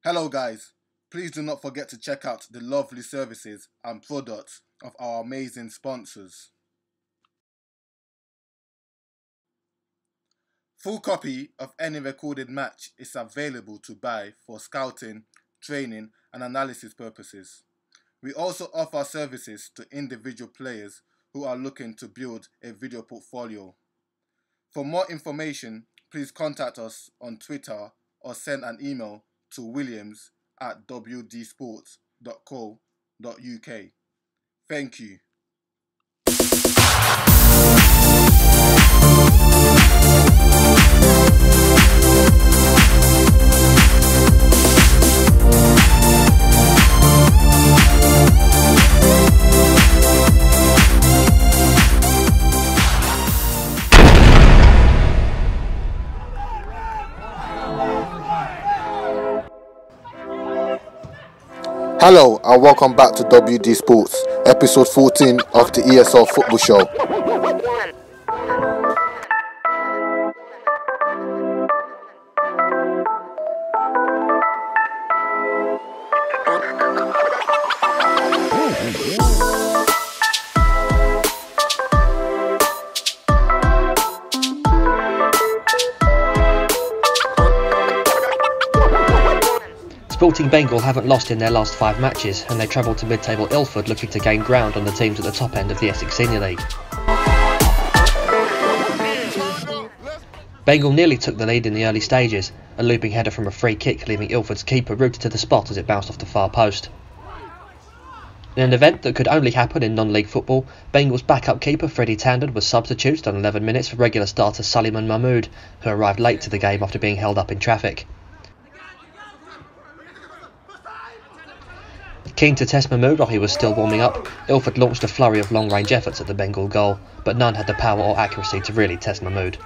Hello guys, please do not forget to check out the lovely services and products of our amazing sponsors. Full copy of any recorded match is available to buy for scouting, training and analysis purposes. We also offer services to individual players who are looking to build a video portfolio. For more information, please contact us on Twitter or send an email to williams@wdsports.co.uk. Thank you. Hello and welcome back to WD Sports, episode 14 of the ESL football show. Sporting Bengal haven't lost in their last 5 matches, and they travelled to mid-table Ilford looking to gain ground on the teams at the top end of the Essex Senior League. Bengal nearly took the lead in the early stages, a looping header from a free kick leaving Ilford's keeper rooted to the spot as it bounced off the far post. In an event that could only happen in non-league football, Bengal's backup keeper Freddie Tandon was substituted on 11 minutes for regular starter Suleiman Mahmood, who arrived late to the game after being held up in traffic. Keen to test Mahmood while he was still warming up, Ilford launched a flurry of long-range efforts at the Bengal goal, but none had the power or accuracy to really test Mahmood.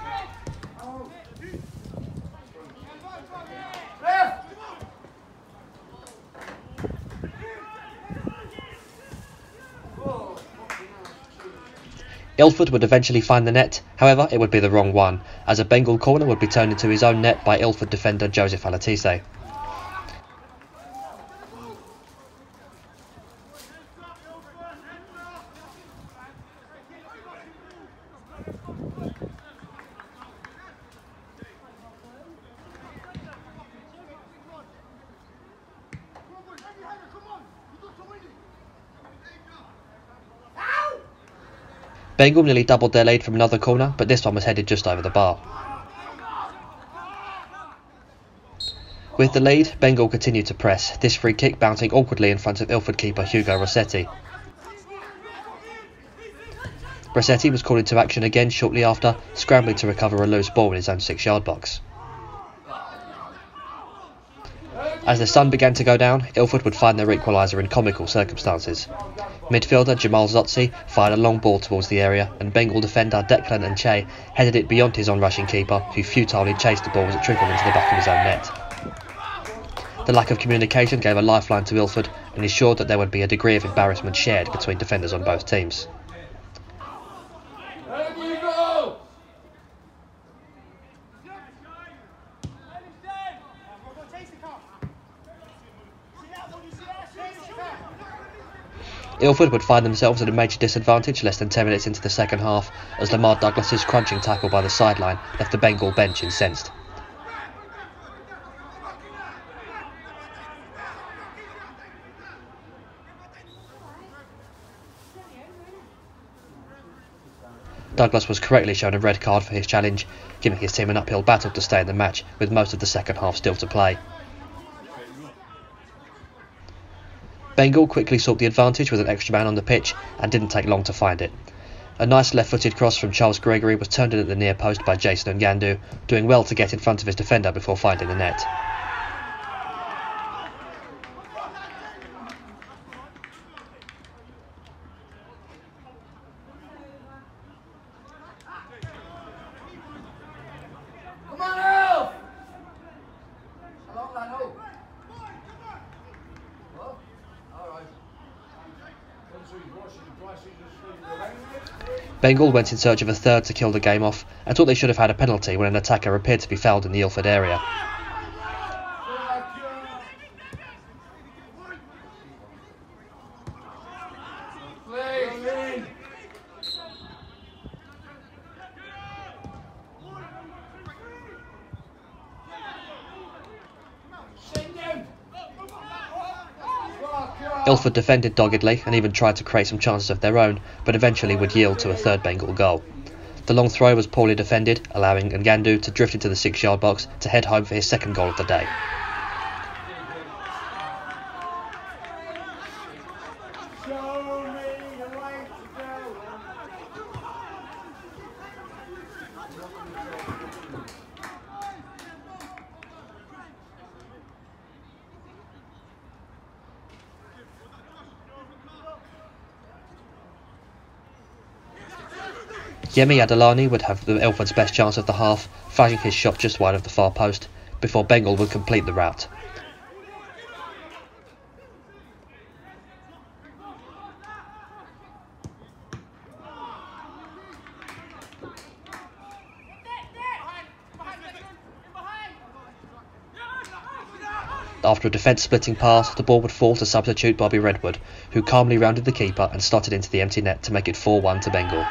Ilford would eventually find the net, however it would be the wrong one, as a Bengal corner would be turned into his own net by Ilford defender Joseph Alatise. Bengal nearly doubled their lead from another corner, but this one was headed just over the bar. With the lead, Bengal continued to press, this free kick bouncing awkwardly in front of Ilford keeper Hugo Rossetti. Rossetti was called into action again shortly after, scrambling to recover a loose ball in his own 6-yard box. As the sun began to go down, Ilford would find their equaliser in comical circumstances. Midfielder Jamal Zotzi fired a long ball towards the area, and Bengal defender Declean and Neche headed it beyond his on-rushing keeper, who futilely chased the ball as it trickled into the back of his own net. The lack of communication gave a lifeline to Ilford and ensured that there would be a degree of embarrassment shared between defenders on both teams. Ilford would find themselves at a major disadvantage less than 10 minutes into the second half, as Lamarr Douglas's crunching tackle by the sideline left the Bengal bench incensed. Douglas was correctly shown a red card for his challenge, giving his team an uphill battle to stay in the match, with most of the second half still to play. Bengal quickly sought the advantage with an extra man on the pitch and didn't take long to find it. A nice left-footed cross from Charles Gregory was turned in at the near post by Jason Ngandu, doing well to get in front of his defender before finding the net. Bengal went in search of a third to kill the game off and thought they should have had a penalty when an attacker appeared to be fouled in the Ilford area. Ilford defended doggedly and even tried to create some chances of their own, but eventually would yield to a third Bengal goal. The long throw was poorly defended, allowing Ngandu to drift into the 6-yard box to head home for his second goal of the day. Yemi Adalani would have the Ilford's best chance of the half, flashing his shot just wide of the far post, before Bengal would complete the rout. After a defence-splitting pass, the ball would fall to substitute Bobby Redwood, who calmly rounded the keeper and slotted into the empty net to make it 4-1 to Bengal.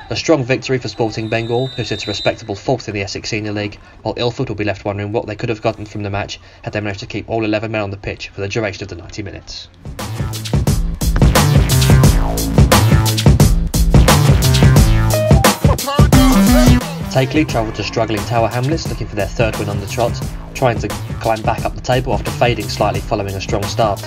A strong victory for Sporting Bengal, who sit a respectable 4th in the Essex Senior League, while Ilford will be left wondering what they could have gotten from the match had they managed to keep all 11 men on the pitch for the duration of the 90 minutes. Takeley travelled to struggling Tower Hamlets looking for their third win on the trot, trying to climb back up the table after fading slightly following a strong start.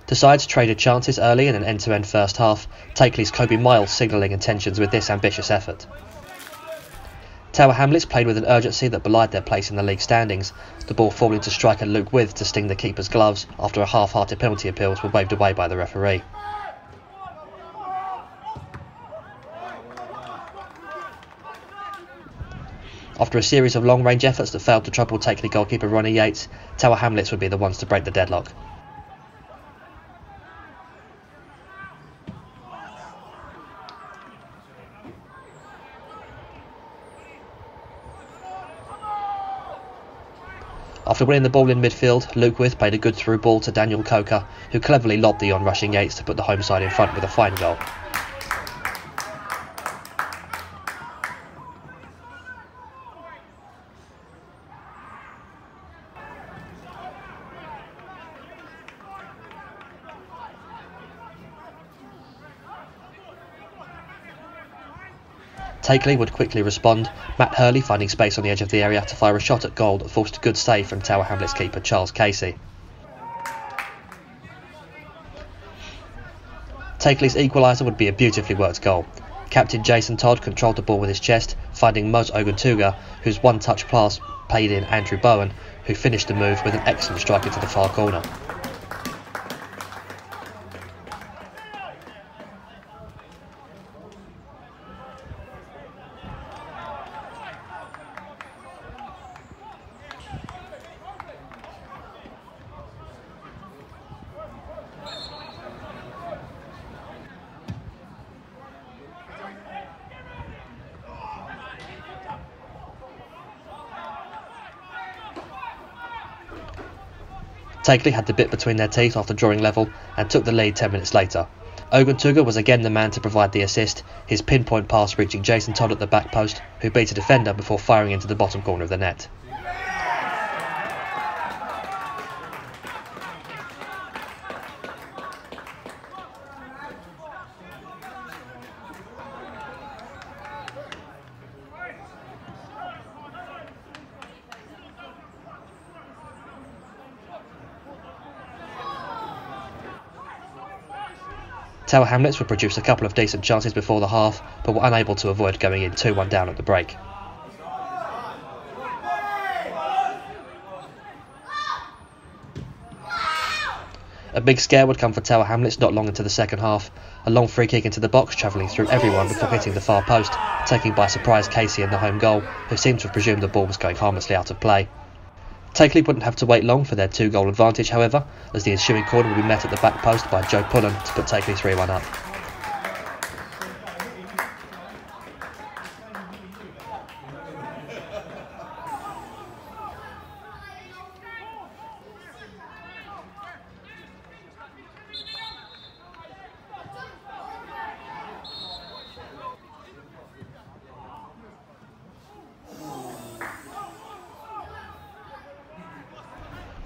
The sides traded chances early in an end-to-end first half, Takeley's Kobe Miles signalling intentions with this ambitious effort. Tower Hamlets played with an urgency that belied their place in the league standings, the ball falling to striker Luke With to sting the keeper's gloves after a half-hearted penalty appeals were waved away by the referee. After a series of long-range efforts that failed to trouble Takeley goalkeeper Ronnie Yates, Tower Hamlets would be the ones to break the deadlock. After winning the ball in midfield, Luke With played a good through ball to Daniel Coker, who cleverly lobbed the on-rushing Yates to put the home side in front with a fine goal. Takeley would quickly respond, Matt Hurley finding space on the edge of the area to fire a shot at goal that forced a good save from Tower Hamlets keeper Charles Casey. Takeley's equaliser would be a beautifully worked goal. Captain Jason Todd controlled the ball with his chest, finding Muz Oguntuga, whose one-touch pass played in Andrew Boahen, who finished the move with an excellent strike into the far corner. Takeley had the bit between their teeth after drawing level and took the lead 10 minutes later. Oguntuga was again the man to provide the assist, his pinpoint pass reaching Jason Todd at the back post, who beat a defender before firing into the bottom corner of the net. Tower Hamlets would produce a couple of decent chances before the half, but were unable to avoid going in 2-1 down at the break. A big scare would come for Tower Hamlets not long into the second half, a long free kick into the box travelling through everyone before hitting the far post, taking by surprise Casey in the home goal, who seemed to have presumed the ball was going harmlessly out of play. Takeley wouldn't have to wait long for their 2-goal advantage, however, as the ensuing corner would be met at the back post by Joe Pullen to put Takeley 3-1 up.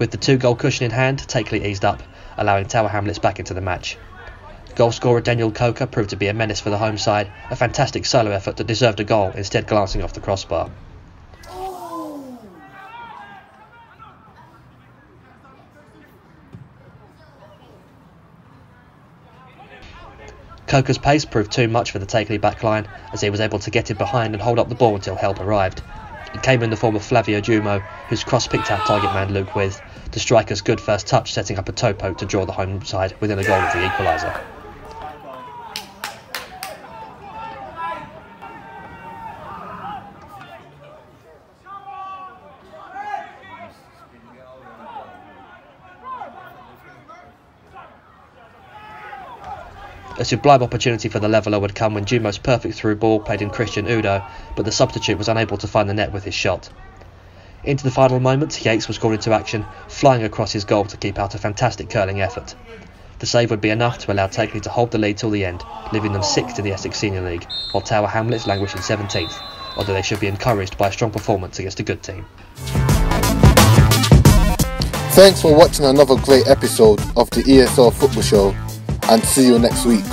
With the 2-goal cushion in hand, Takeley eased up, allowing Tower Hamlets back into the match. Goal scorer Daniel Coker proved to be a menace for the home side, a fantastic solo effort that deserved a goal, instead glancing off the crossbar. Coker's pace proved too much for the Takeley backline, as he was able to get in behind and hold up the ball until help arrived. It came in the form of Flavio Jumo, whose cross picked out target man Luke With, the striker's good first touch setting up a toe poke to draw the home side within a goal of the equaliser. A sublime opportunity for the leveller would come when Jumo's perfect through ball played in Christian Udo, but the substitute was unable to find the net with his shot. Into the final moments, Yates was called into action, flying across his goal to keep out a fantastic curling effort. The save would be enough to allow Takeley to hold the lead till the end, leaving them 6th in the Essex Senior League, while Tower Hamlets languish in 17th, although they should be encouraged by a strong performance against a good team. Thanks for watching another great episode of the ESL Football Show, and see you next week.